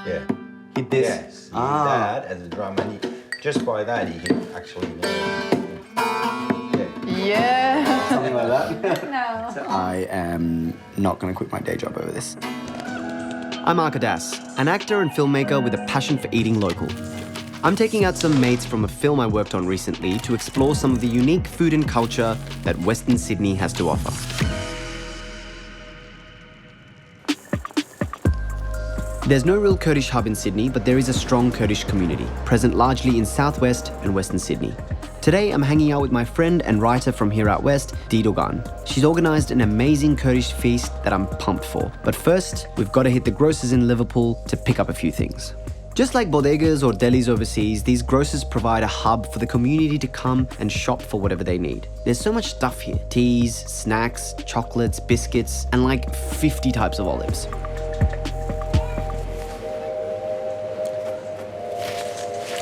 Yeah. Hit this? Yes. You do that as a drum, and just by that you can actually Yeah. Something like that? No. I am not going to quit my day job over this. I'm Arka Das, an actor and filmmaker with a passion for eating local. I'm taking out some mates from a film I worked on recently to explore some of the unique food and culture that Western Sydney has to offer. There's no real Kurdish hub in Sydney, but there is a strong Kurdish community, present largely in southwest and western Sydney. Today, I'm hanging out with my friend and writer from here out west, Dee Dogan. She's organised an amazing Kurdish feast that I'm pumped for. But first, we've got to hit the grocers in Liverpool to pick up a few things. Just like bodegas or delis overseas, these grocers provide a hub for the community to come and shop for whatever they need. There's so much stuff here. Teas, snacks, chocolates, biscuits, and like 50 types of olives.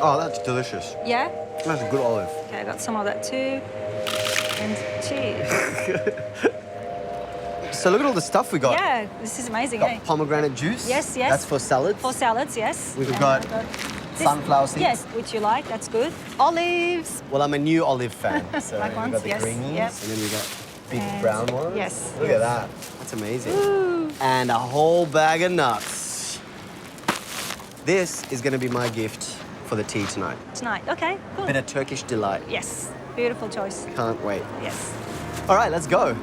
Oh, that's delicious. Yeah? That's a good olive. Okay, I got some of that too. And cheese. So look at all the stuff we got. Yeah, this is amazing, Got eh? pomegranate juice. Yes, yes. That's for salads. For salads, yes. We've And got I've this- sunflower seeds. Yes, which you like, that's good. Olives. Well, I'm a new olive fan. So Like we've ones, got the yes, greenies, yep. and then we got big And- brown ones. yes, Look yes. at that. That's amazing. And a whole bag of nuts. This is going to be my gift for the tea tonight. Tonight, okay, cool. Bit of Turkish delight. Yes, beautiful choice. Can't wait. Yes. All right, let's go.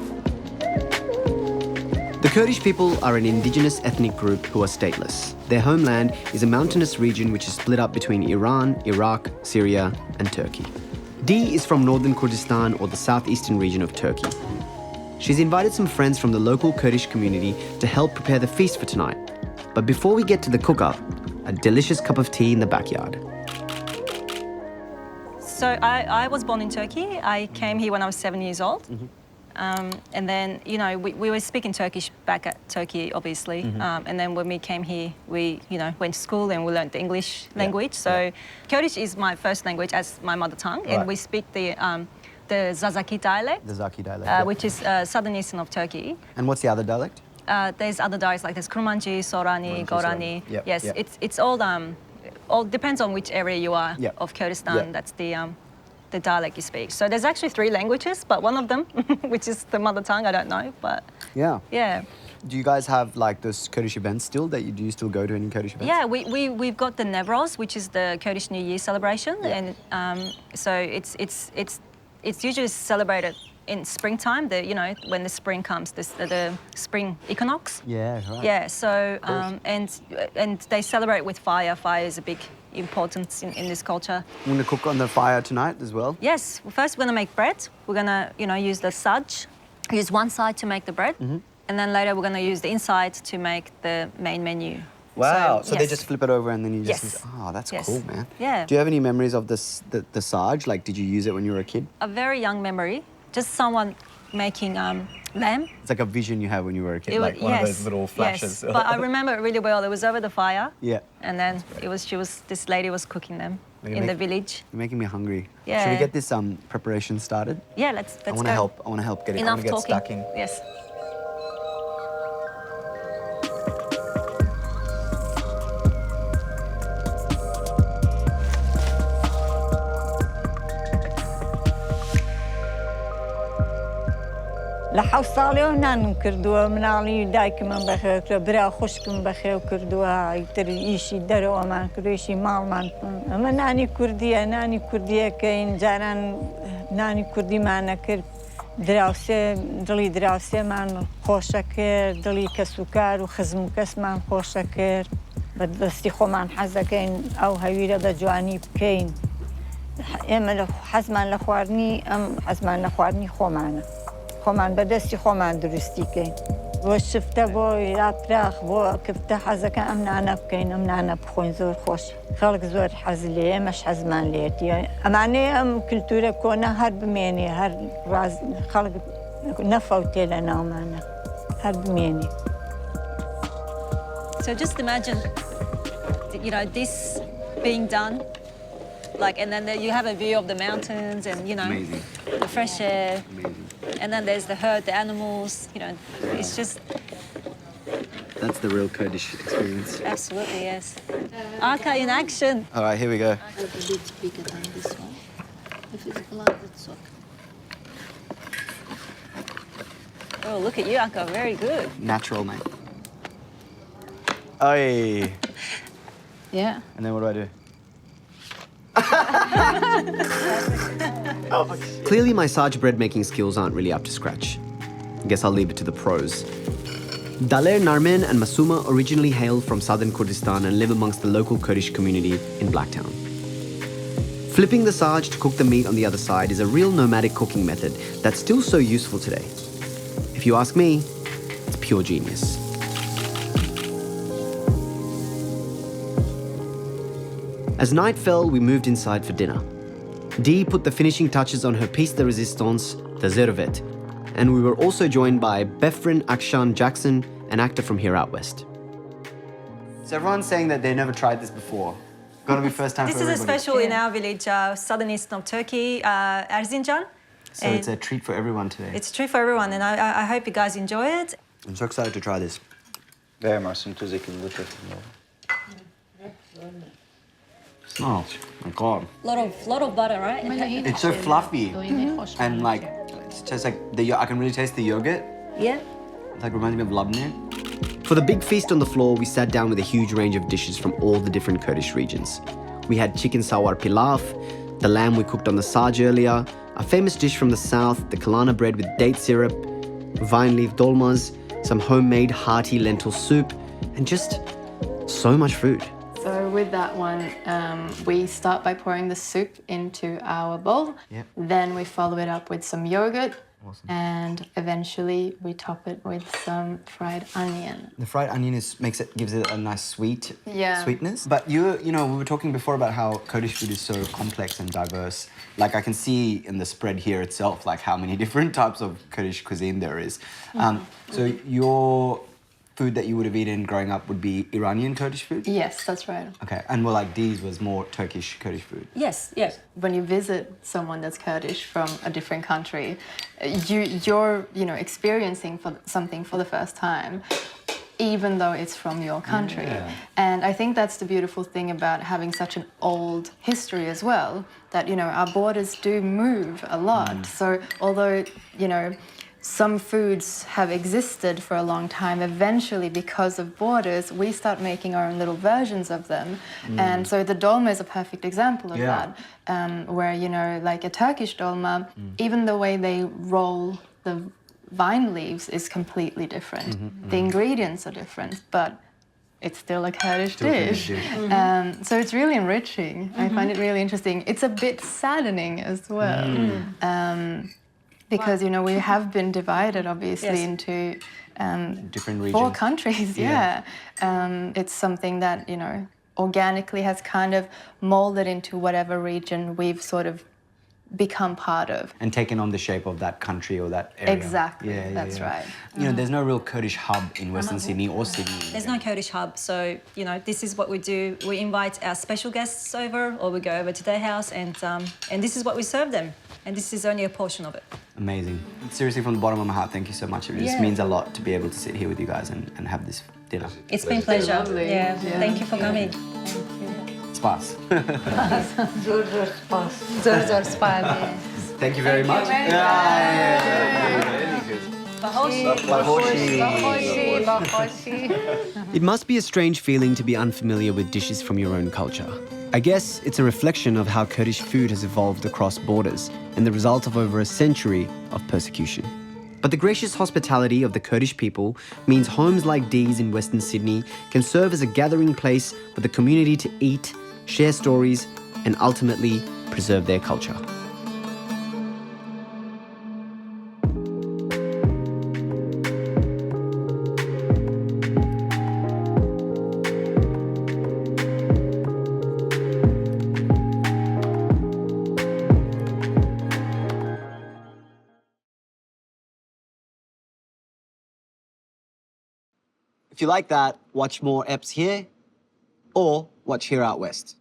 The Kurdish people are an indigenous ethnic group who are stateless. Their homeland is a mountainous region which is split up between Iran, Iraq, Syria, and Turkey. Dee is from northern Kurdistan or the southeastern region of Turkey. She's invited some friends from the local Kurdish community to help prepare the feast for tonight. But before we get to the cook-up, a delicious cup of tea in the backyard. So I was born in Turkey. I came here when I was 7 years old. And then, you know, we were speaking Turkish back at Turkey, obviously. And then when we came here, we, you know, went to school and we learned the English language. So Kurdish is my first language as my mother tongue. Right. And we speak the Zazaki dialect, The Zaki dialect. which is southern eastern of Turkey. And what's the other dialect? There's other dialects like there's Kurmanji, Sorani, Gorani. Yep, Yes, yep. it's all depends on which area you are Yep. of Kurdistan. Yep. That's the dialect you speak. So there's actually 3 languages, but one of them, which is the mother tongue, I don't know. But Yeah. yeah, Do you guys have like those Kurdish events still that do you still go to any Kurdish events? yeah, we've got the Nevroz, which is the Kurdish New Year celebration, and so it's usually celebrated in springtime. You know, when the spring comes, the spring equinox. Yeah, right. Yeah, so and they celebrate with fire. Fire is a big importance in this culture. I'm gonna cook on the fire tonight as well. Yes, well, first we're gonna make bread. We're gonna, you know, use the saj, use one side to make the bread, and then later we're gonna use the inside to make the main menu. Wow. So they yes. just flip it over and then you just Yes. oh, that's Yes. cool, man. Yeah. Do you have any memories of this the saj? Like did you use it when you were a kid? A very young memory, just someone making lamb. It's like a vision you had when you were a kid. It like was, one of yes, those little flashes. Yes, but I remember it really well. It was over the fire. Yeah. And then this lady was cooking them in the village. You're making me hungry. Yeah. Should we get this preparation started? Yeah, let's I go. want to help. I want to help get it. I Enough want to get talking. stuck in. Yes. لە ساڵێەوە نانم کردووە مناڵی دایکمان بەخێوکرە برا خوشکم بەخێو کردووە ئیتر ئیشی دەرەوەمان کردویشی ماڵمان ئەمە نانی کوردیەکەین جاران نانی کوردیمانە کرد دراوسێ دڵی دراوسێمان خۆشە کرد دڵی کەس و کار و خزم و کەسمان خۆشە کرد بەدەستی خۆمان حەزەکەین ئەو هەویرە بە جوانی بکەین ئێمە حەزمان لە خواردنی ئەم حەزمان لە خواردنی خۆمانە خۆمان بەدەستی خۆمان دروستیکەین بۆ شفتە بۆ یاپراخ بۆ کفتە حەزەکە ئەم نانە بکەین ئەم نانە بخۆین زۆر خۆش خەڵک زۆر حەز لێ ئێمەش حەزمان لێتیە ئەمانەیە ئەم کلتورە کۆنا هەر بمێنێ هەر خەڵک نەفەوتێ لە ناومانە هەر بمێنێ. So just imagine, you know, this being done, like, and then you have a view of the mountains and, you know, Amazing. the fresh air. Amazing. And then there's the herd, the animals, you know, it's just... That's the real Kurdish experience. Absolutely, yes. Aka in action. All right, here we go. A bit bigger than this one. If it's blood, it's okay. Oh, look at you, Aka. Very good. Natural, mate. Oi. Yeah. And then what do I do? Clearly, my Sarge bread making skills aren't really up to scratch. Guess I'll leave it to the pros. Daler, Narmen and Masuma originally hail from southern Kurdistan and live amongst the local Kurdish community in Blacktown. Flipping the Sarge to cook the meat on the other side is a real nomadic cooking method that's still so useful today. If you ask me, it's pure genius. As night fell, we moved inside for dinner. Dee put the finishing touches on her piece de resistance, the Zervet, and we were also joined by Befren Akshan Jackson, an actor from here out west. So everyone's saying that they never tried this before. Gotta be first time This for is a everybody. special in our village, southern eastern of Turkey, Erzincan. So And it's a treat for everyone today. it's true for everyone, and I hope you guys enjoy it. I'm so excited to try this. Vermezsin tuz ekildi çekildi. Oh my god. Lot of butter, right? It's so fluffy and like, it's just like, I can really taste the yogurt. Yeah. It like reminds me of labneh. For the big feast on the floor, we sat down with a huge range of dishes from all the different Kurdish regions. We had chicken sawar pilaf, the lamb we cooked on the Sarge earlier, a famous dish from the south, the kalana bread with date syrup, vine leaf dolmas, some homemade hearty lentil soup, and just so much food. So with that one, we start by pouring the soup into our bowl. Yep. Then we follow it up with some yogurt. And eventually we top it with some fried onion. The fried onion gives it a nice sweetness. But you know, we were talking before about how Kurdish food is so complex and diverse. Like I can see in the spread here itself, like how many different types of Kurdish cuisine there is. So your food that you would have eaten growing up would be Iranian Kurdish food? Yes, that's right. Okay, and well, like Dee's was more Turkish Kurdish food. Yes, yes. When you visit someone that's Kurdish from a different country, you're experiencing something for the first time, even though it's from your country. Yeah. And I think that's the beautiful thing about having such an old history as well, that our borders do move a lot. So although some foods have existed for a long time, eventually because of borders we start making our own little versions of them. And so the dolma is a perfect example of that, where like a Turkish dolma, even the way they roll the vine leaves is completely different. The ingredients are different, but it's still a Kurdish dish. So it's really enriching. I find it really interesting. It's a bit saddening as well. Because we have been divided obviously into different regions. 4 countries. It's something that organically has kind of molded into whatever region we've sort of become part of. And taken on the shape of that country or that area. Exactly, that's right. There's no real Kurdish hub in Western Sydney or Sydney. There's no Kurdish hub, so this is what we do. We invite our special guests over, or we go over to their house, and this is what we serve them. And this is only a portion of it. Amazing. Seriously, from the bottom of my heart, thank you so much. It just means a lot to be able to sit here with you guys and have this dinner. It's been a pleasure. Lovely. Yeah. Thank you for coming. Spas. Zor spadi. Thank you very much. It must be a strange feeling to be unfamiliar with dishes from your own culture. I guess it's a reflection of how Kurdish food has evolved across borders and the result of over a century of persecution. But the gracious hospitality of the Kurdish people means homes like Dee's in Western Sydney can serve as a gathering place for the community to eat, share stories, and ultimately preserve their culture. If you like that, watch more eps here or watch Here Out West.